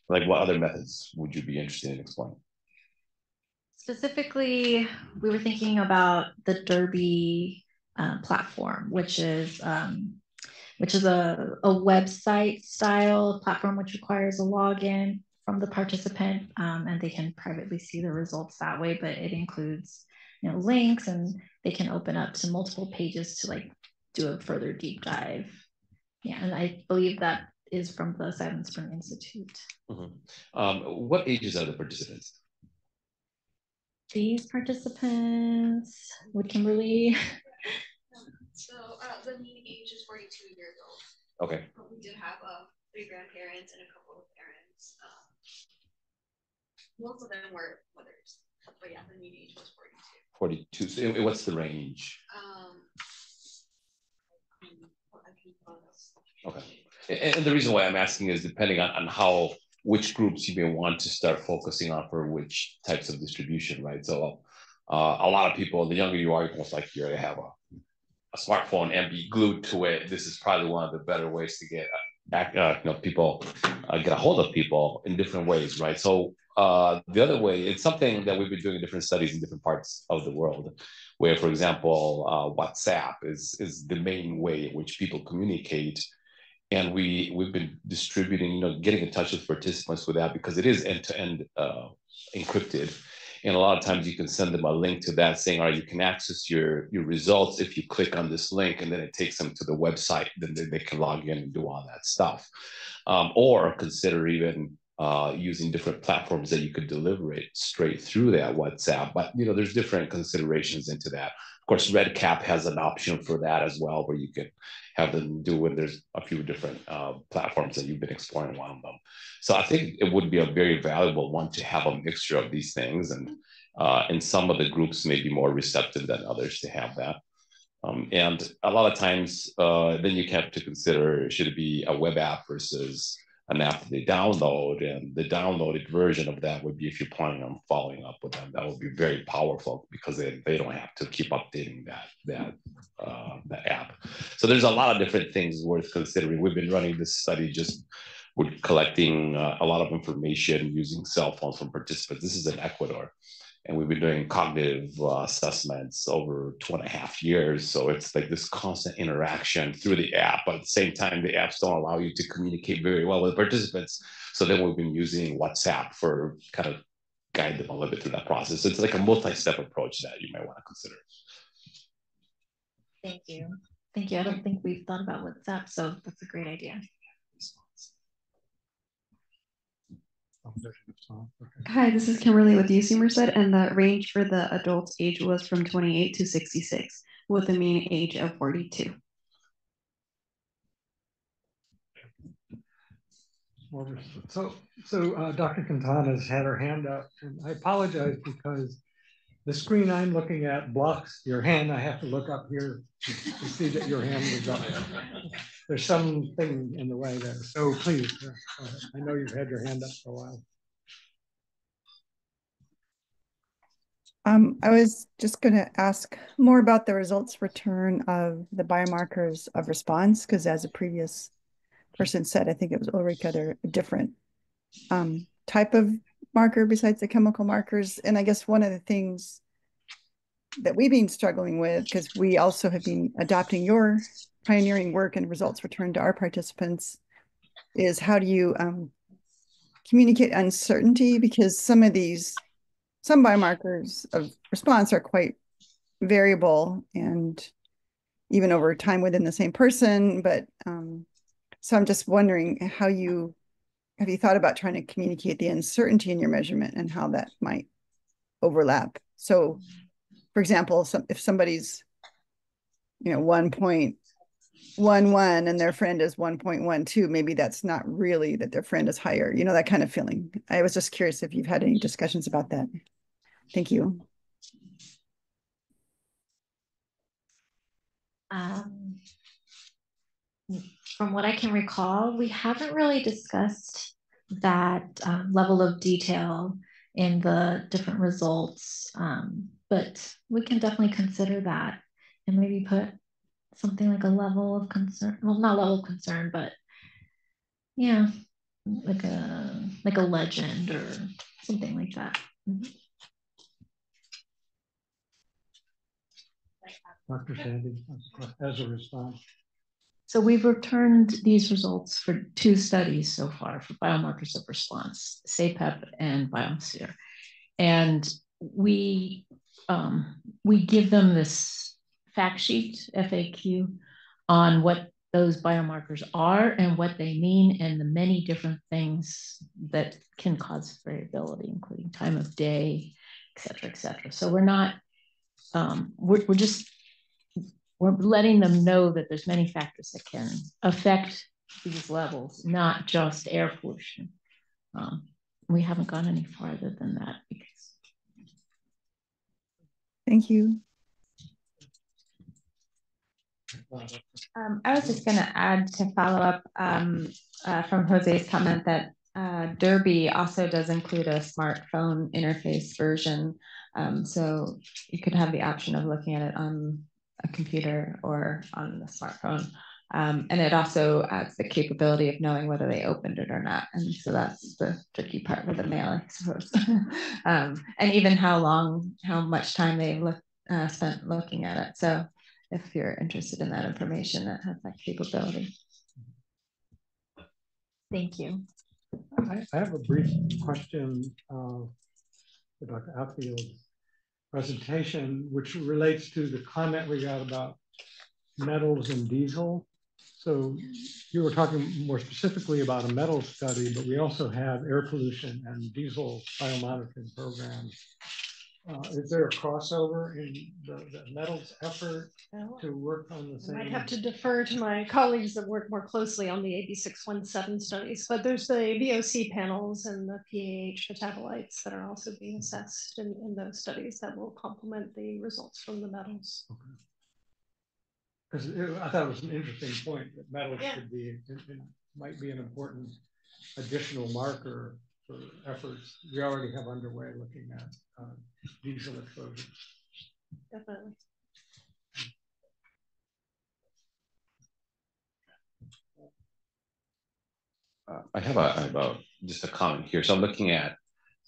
E: Like what other methods would you be interested in exploring?
F: Specifically, we were thinking about the Derby platform, which is a website style platform which requires a login from the participant, and they can privately see the results that way, but it includes links, and they can open up to multiple pages to do a further deep dive. Yeah, and I believe that is from the Silent Spring Institute.
E: What ages are the participants?
F: These participants, would Kimberly?
M: So the mean age is 42 years old.
E: Okay.
M: We did have 3 grandparents and a couple of parents. Most of them were mothers, but yeah, the mean age was 42.
E: 42. So what's the range? Okay. And the reason why I'm asking is depending on which groups you may want to start focusing on for which types of distribution, right? So a lot of people, the younger you are, almost like you're to have a smartphone and be glued to it. This is probably one of the better ways to get people get a hold of people in different ways, right? So the other way, it's something that we've been doing in different studies in different parts of the world, where, for example, WhatsApp is the main way in which people communicate. And we've been distributing, getting in touch with participants with that because it is end-to-end encrypted. And a lot of times you can send them a link to that saying, all right, you can access your results if you click on this link, and then it takes them to the website. Then they can log in and do all that stuff. Or consider even using different platforms that you could deliver it straight through that WhatsApp. But, there's different considerations into that. Of course, RedCap has an option for that as well, where you can have them do it. There's a few different platforms that you've been exploring one of them. So I think it would be a very valuable one to have a mixture of these things. And some of the groups may be more receptive than others to have that. And a lot of times, then you have to consider, should it be a web app versus an app that they download? And the downloaded version of that would be if you're planning on following up with them. That would be very powerful because they don't have to keep updating that app. So there's a lot of different things worth considering. We've been running this study we're collecting a lot of information using cell phones from participants. This is in Ecuador. And we've been doing cognitive assessments over 2.5 years. So it's like this constant interaction through the app. But at the same time, the apps don't allow you to communicate very well with participants. So then we've been using WhatsApp for kind of guide them a little bit through that process. So it's like a multi-step approach that you might want to consider.
F: Thank you. Thank you. I don't think we've thought about WhatsApp, so that's a great idea.
N: Hi, this is Kimberly with UC Merced, and the range for the adult age was from 28 to 66, with a mean age of 42.
G: So Dr. Quintana's had her hand up, and I apologize because the screen I'm looking at blocks your hand. I have to look up here to see that your hand was up. There's something in the way there. So please, I know you've had your hand up for a while.
B: I was just going to ask more about the results return of the biomarkers of response, because as a previous person said, I think it was Ulrika, they're a different type of marker besides the chemical markers. And I guess one of the things that we've been struggling with, because we also have been adopting your pioneering work and results returned to our participants, is how do you communicate uncertainty? Because some biomarkers of response are quite variable and even over time within the same person. But so I'm just wondering have you thought about trying to communicate the uncertainty in your measurement and how that might overlap? So for example, if somebody's 1.11 and their friend is 1.12, maybe that's not really that their friend is higher, that kind of feeling. I was just curious if you've had any discussions about that. Thank you.
F: From what I can recall, we haven't really discussed that level of detail in the different results, but we can definitely consider that and maybe put something like a level of concern, well, not level of concern, but yeah, like a legend or something like that. Mm-hmm.
G: Dr. Sandy, as a response.
F: So we've returned these results for 2 studies so far for biomarkers of response, SAPEP and BiomSPHERE. And we give them this fact sheet, FAQ, on what those biomarkers are and what they mean and the many different things that can cause variability, including time of day, et cetera, et cetera. So we're not, we're letting them know that there's many factors that can affect these levels, not just air pollution. We haven't gone any farther than that because.
B: Thank you.
N: I was just going to add to follow up from Jose's comment that Derby also does include a smartphone interface version. So you could have the option of looking at it on a computer or on the smartphone. And it also adds the capability of knowing whether they opened it or not. And so that's the tricky part with the mail, I suppose. And even how much time they spent looking at it. So if you're interested in that information, that has that capability.
F: Thank you.
G: I have a brief question for Dr. Attfield's presentation, which relates to the comment we got about metals and diesel. So you were talking more specifically about a metal study, but we also have air pollution and diesel biomonitoring programs. Is there a crossover in the metals effort to work on the same?
I: I might have to defer to my colleagues that work more closely on the AB617 studies, but there's the VOC panels and the PAH metabolites that are also being assessed in those studies that will complement the results from the metals.
G: Okay. Because I thought it was an interesting point that metals could be, it might be an important additional marker for efforts we already have underway looking at diesel exposure.
I: Definitely.
E: I have just a comment here. So I'm looking at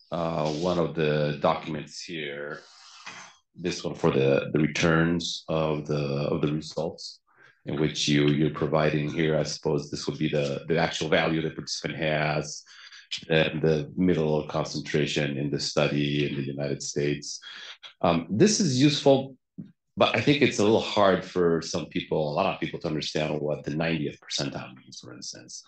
E: one of the documents here, this one for the returns of the results, in which you're providing here. I suppose this would be the actual value the participant has, and the middle concentration in the study in the United States. This is useful, but I think it's a little hard for a lot of people to understand what the 90th percentile means, for instance.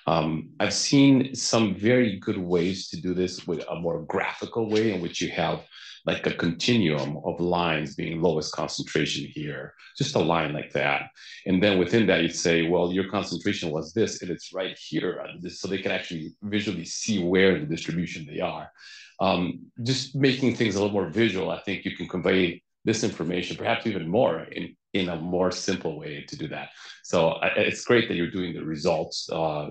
E: I've seen some very good ways to do this with a more graphical way in which you have like a continuum of lines being lowest concentration here, just a line like that. And then within that, you'd say, well, your concentration was this, and it's right here, so they can actually visually see where in the distribution they are. Just making things a little more visual, I think you can convey this information, perhaps even more in a more simple way to do that. So it's great that you're doing the results,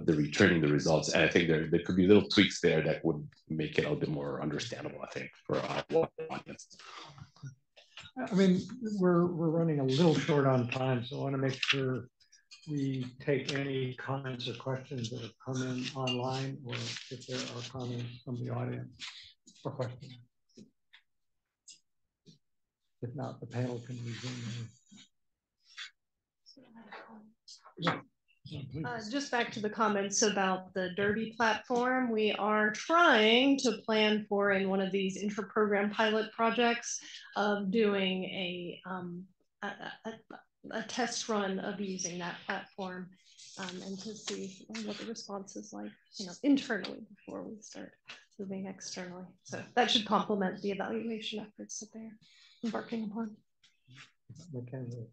E: returning the results. And I think there could be little tweaks there that would make it a little bit more understandable, I think, for our audience.
G: I mean, we're running a little short on time, so I want to make sure we take any comments or questions that have come in online, or if there are comments from the audience or questions. If not, the panel can resume. Yeah.
I: Just back to the comments about the Derby platform, we are trying to plan for in one of these intra-program pilot projects of doing a test run of using that platform and to see what the response is like, internally before we start moving externally. So that should complement the evaluation efforts that they're embarking upon.
G: McKone,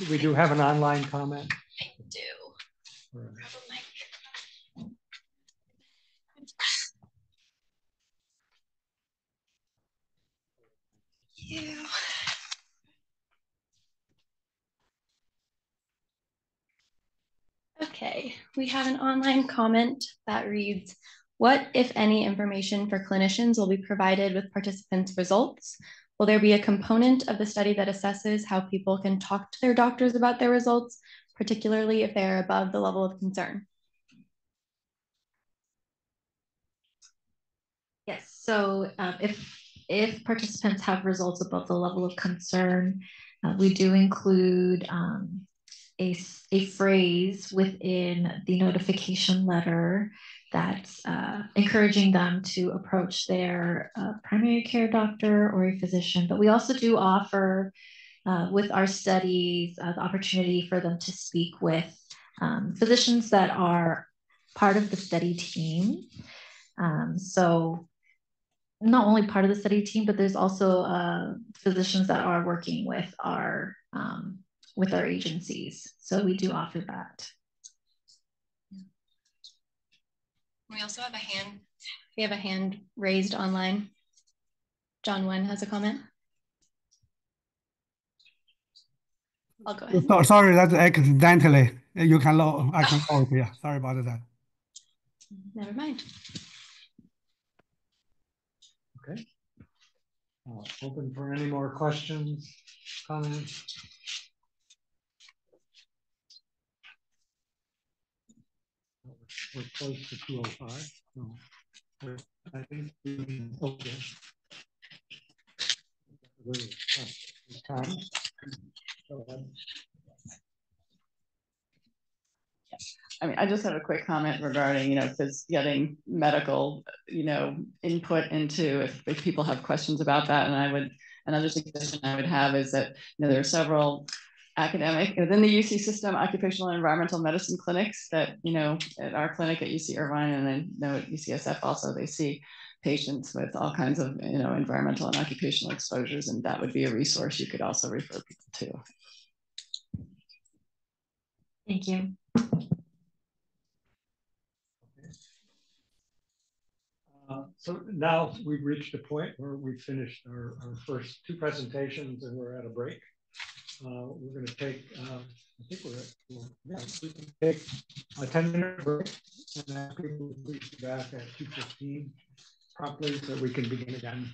G: we do have an online comment.
M: I do.
G: Right.
M: Yeah. Okay, we have an online comment that reads, what, if any, information for clinicians will be provided with participants' results? Will there be a component of the study that assesses how people can talk to their doctors about their results, particularly if they are above the level of concern?
F: Yes, so if participants have results above the level of concern, we do include a phrase within the notification letter that's encouraging them to approach their primary care doctor or a physician. But we also do offer with our studies the opportunity for them to speak with physicians that are part of the study team. So not only part of the study team, but there's also physicians that are working with our agencies. So we do offer that.
M: We also have a hand. We have a hand raised online. John Wen has a comment. I'll go ahead.
O: Sorry, that's accidentally. You can lower. I can lower it. Yeah, sorry about that.
M: Never mind.
G: Okay. Open for any more questions, comments? We're close to 2:05. So I think okay. Time. Go ahead.
H: I mean, I just have a quick comment regarding, because getting medical, input into if people have questions about that. And another suggestion I would have is that, there are several academic within the UC system, occupational and environmental medicine clinics that, at our clinic at UC Irvine, and I know at UCSF also, they see patients with all kinds of, environmental and occupational exposures. And that would be a resource you could also refer people to.
F: Thank you.
G: So now we've reached a point where we've finished our first two presentations and we're at a break. We're going to take, I think we can take a 10-minute break, and then we'll be back at 2:15 promptly so we can begin again.